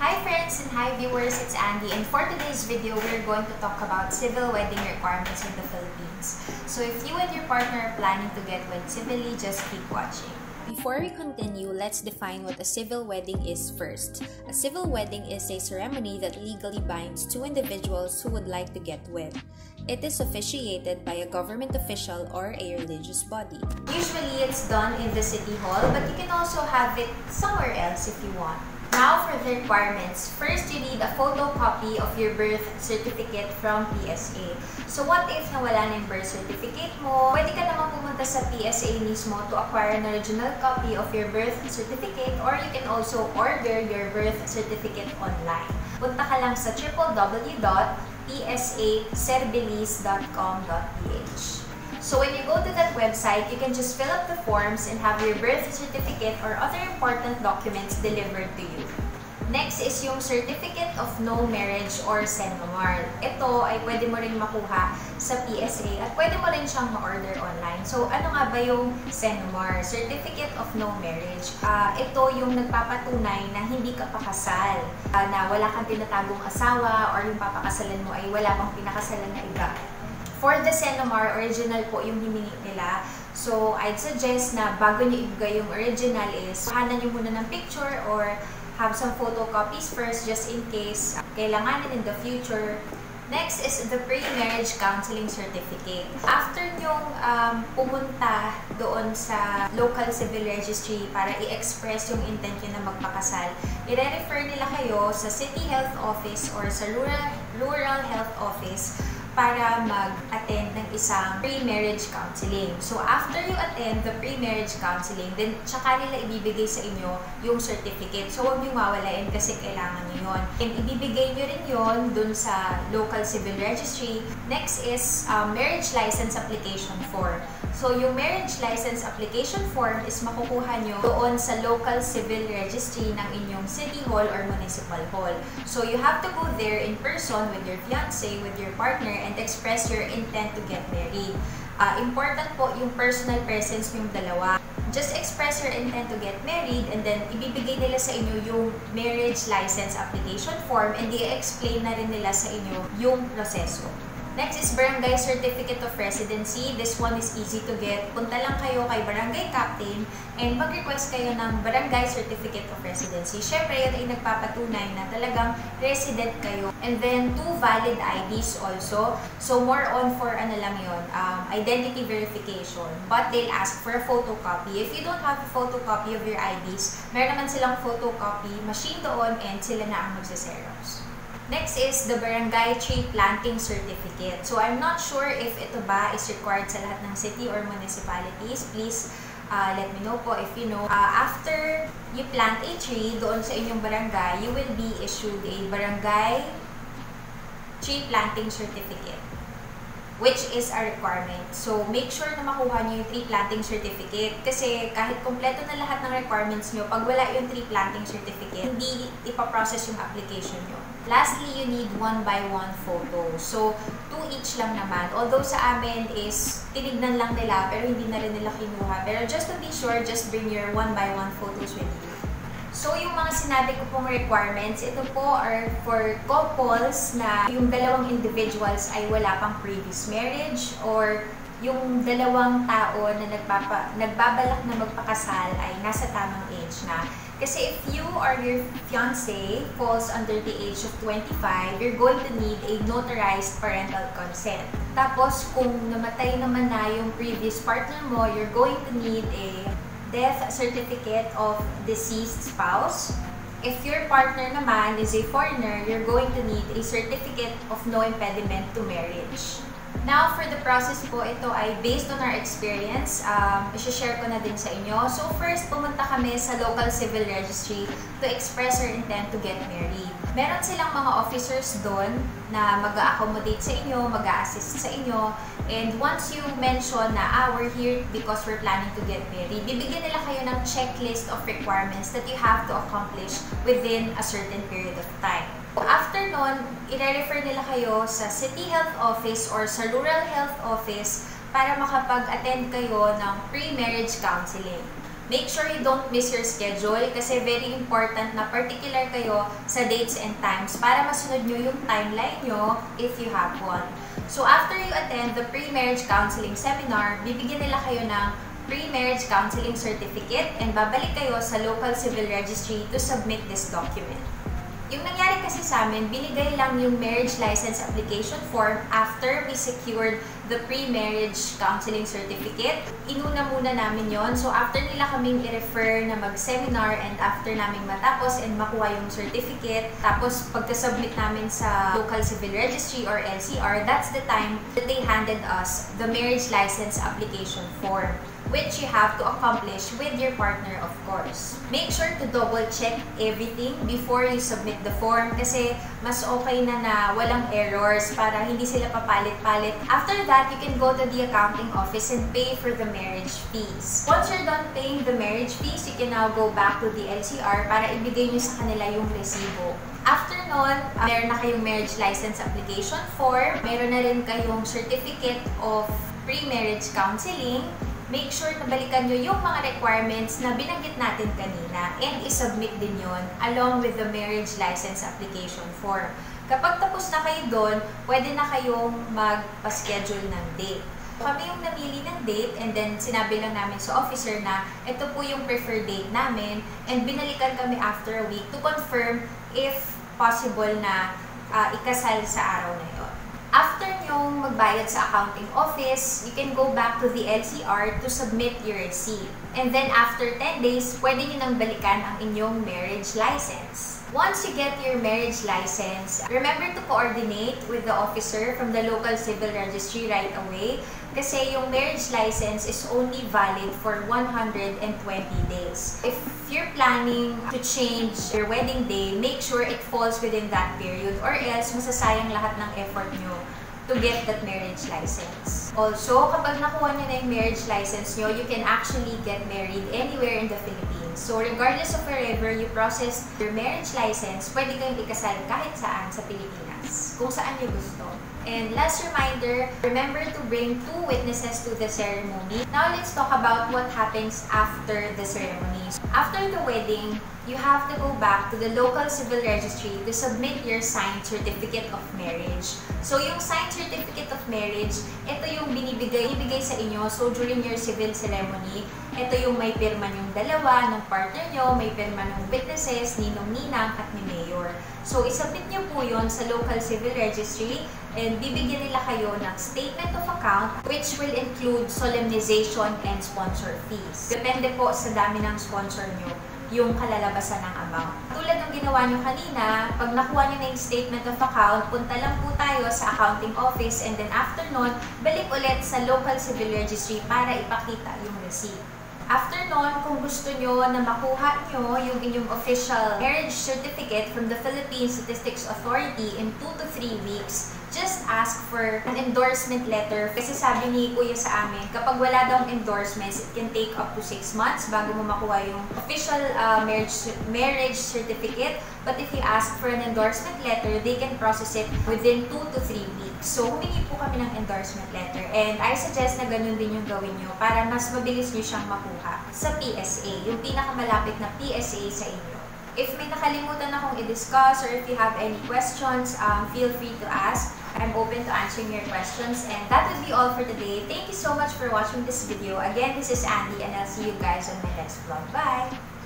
Hi friends and hi viewers, it's Andy, and for today's video, we're going to talk about civil wedding requirements in the Philippines. So if you and your partner are planning to get wed civilly, just keep watching. Before we continue, let's define what a civil wedding is first. A civil wedding is a ceremony that legally binds two individuals who would like to get wed. It is officiated by a government official or a religious body. Usually, it's done in the city hall, but you can also have it somewhere else if you want. Now for the requirements. First, you need a photocopy of your birth certificate from PSA. So what if nawala na yung birth certificate mo? Pwede ka naman pumunta sa PSA mismo to acquire an original copy of your birth certificate, or you can also order your birth certificate online. Punta ka lang sa www.𝘃𝑖𝗍𝗍𝗍.com.ph. So when you go to that website, you can just fill up the forms and have your birth certificate or other important documents delivered to you. Next is yung Certificate of No Marriage or CENOMAR. Ito ay pwede mo rin makuha sa PSA at pwede mo rin siyang ma-order online. So ano nga ba yung CENOMAR? Certificate of No Marriage. Ito yung nagpapatunay na hindi ka pakasal, na wala kang tinatagong asawa, or yung papakasalan mo ay wala pang pinakasalan na iba. For the CENOMAR, original po yung hiningi nila. So, I'd suggest na bago nyo ibigay yung original is kuhanan nyo muna ng picture or have some photocopies first just in case kailanganin in the future. Next is the pre-marriage counseling certificate. After nyong pumunta doon sa local civil registry para i-express yung intent nyo na magpakasal, i-refer nila kayo sa city health office or sa rural health office para mag-attend ng isang pre-marriage counseling. So, after you attend the pre-marriage counseling, then tsaka nila ibibigay sa inyo yung certificate. So, huwag nyo mawalain kasi kailangan nyo yun. And ibibigay nyo rin yun dun sa local civil registry. Next is marriage license application form. So, yung marriage license application form is makukuha nyo doon sa local civil registry ng inyong city hall or municipal hall. So, you have to go there in person with your fiancé, with your partner, and express your intent to get married. Important po yung personal presence ng dalawa. Just express your intent to get married, and then ibibigay nila sa inyo yung marriage license application form, and i-explain na rin nila sa inyo yung proseso. Next is Barangay Certificate of Residency. This one is easy to get. Punta lang kayo kay Barangay Captain and mag-request kayo ng Barangay Certificate of Residency. Syempre, yun ay nagpapatunay na talagang resident kayo. And then, 2 valid IDs also. So, more on for ano lang yun, identity verification. But they'll ask for a photocopy. If you don't have a photocopy of your IDs, meron naman silang photocopy machine doon and sila na ang magsa-xerox. Next is the Barangay Tree Planting Certificate. So, I'm not sure if ito ba is required sa lahat ng city or municipalities. Please let me know po if you know. After you plant a tree doon sa inyong barangay, you will be issued a Barangay Tree Planting Certificate, which is a requirement. So, make sure na makuha nyo yung tree planting certificate kasi kahit kompleto na lahat ng requirements nyo, pag wala yung tree planting certificate, hindi ipaprocess yung application nyo. Lastly, you need 1x1 photo. So, 2 each lang naman. Although sa amin is tinignan lang nila pero hindi na rin nila kinuha. Pero just to be sure, just bring your 1x1 photos with you. So, yung mga sinabi ko pong requirements, ito po are for couples na yung dalawang individuals ay wala pang previous marriage, or yung dalawang tao na nagbabalak na magpakasal ay nasa tamang age na. Kasi if you or your fiancé falls under the age of 25, you're going to need a notarized parental consent. Tapos, kung namatay naman na yung previous partner mo, you're going to need a death certificate of deceased spouse. If your partner naman is a foreigner, you're going to need a certificate of no impediment to marriage. Now, for the process po, ito ay based on our experience. I-share ko na din sa inyo. So, first, pumunta kami sa local civil registry to express our intent to get married. Meron silang mga officers doon na mag-a-accommodate sa inyo, mag-a-assist sa inyo. And once you mention na, we're here because we're planning to get married, bibigyan nila kayo ng checklist of requirements that you have to accomplish within a certain period of time. After nun, i-refer nila kayo sa City Health Office or sa Rural Health Office para makapag-attend kayo ng pre-marriage counseling. Make sure you don't miss your schedule kasi very important na particular kayo sa dates and times para masunod nyo yung timeline nyo if you have one. So after you attend the pre-marriage counseling seminar, bibigyan nila kayo ng pre-marriage counseling certificate and babalik kayo sa local civil registry to submit this document. Yung nangyari kasi sa amin, binigay lang yung marriage license application form after we secured the pre-marriage counseling certificate. Inuna muna namin yon. So after nila kaming i-refer na mag-seminar and after namin matapos and makuha yung certificate, tapos pagka-submit namin sa local civil registry or LCR, that's the time that they handed us the marriage license application form, which you have to accomplish with your partner, of course. Make sure to double-check everything before you submit the form kasi mas okay na walang errors para hindi sila papalit-palit. After that, you can go to the accounting office and pay for the marriage fees. Once you're done paying the marriage fees, you can now go back to the LCR para ibigay nyo sa kanila yung resibo. After nun, meron na kayong marriage license application form, meron na rin kayong certificate of pre-marriage counseling. Make sure na balikan nyo yung mga requirements na binanggit natin kanina and isubmit din yon along with the marriage license application form. Kapag tapos na kayo doon, pwede na kayong magpa-schedule ng date. Kami yung namili ng date and then sinabi lang namin sa officer na ito po yung preferred date namin and binalikan kami after a week to confirm if possible na ikasal sa araw na yun. After nyong magbayad sa accounting office, you can go back to the LCR to submit your receipt. And then after 10 days, pwede nyo nang balikan ang inyong marriage license. Once you get your marriage license, remember to coordinate with the officer from the local civil registry right away kasi yung marriage license is only valid for 120 days. If you're planning to change your wedding day, make sure it falls within that period or else masasayang lahat ng effort nyo to get that marriage license. Also, kapag nakuha nyo na yung marriage license nyo, you can actually get married anywhere in the Philippines. So, regardless of wherever you process your marriage license, pwede kayong ikasal kahit saan sa Pilipinas, kung saan nyo gusto. And last reminder, remember to bring 2 witnesses to the ceremony. Now, let's talk about what happens after the ceremony. After the wedding, you have to go back to the local civil registry to submit your signed certificate of marriage. So, yung signed certificate of marriage, ito yung ibigay sa inyo. So, during your civil ceremony, ito yung may pirma yung dalawa, ng partner nyo, may pirma ng witnesses, ninong-ninang, at ni mayor. So, isubmit nyo po yun sa local civil registry and bibigyan nila kayo ng statement of account which will include solemnization and sponsor fees. Depende po sa dami ng sponsor nyo yung kalalabasan ng amount. Tulad ng ginawa nyo kanina, pag nakuha nyo na yung statement of account, punta lang po tayo sa accounting office and then after nun, balik ulit sa local civil registry para ipakita yung receipt. After nun, kung gusto nyo na makuha nyo yung inyong official marriage certificate from the Philippine Statistics Authority in 2 to 3 weeks, just ask for an endorsement letter. Kasi sabi ni Kuya sa amin, kapag wala daw endorsements, it can take up to 6 months bago mo makuha yung official marriage certificate. But if you ask for an endorsement letter, they can process it within 2 to 3 weeks. So, humingi po kami ng endorsement letter. And I suggest na ganun din yung gawin nyo para mas mabilis nyo siyang makuha sa PSA, yung pinakamalapit na PSA sa inyo. If may nakalimutan akong i-discuss or if you have any questions, feel free to ask. I'm open to answering your questions. And that would be all for today. Thank you so much for watching this video. Again, this is Andy and I'll see you guys on my next vlog. Bye!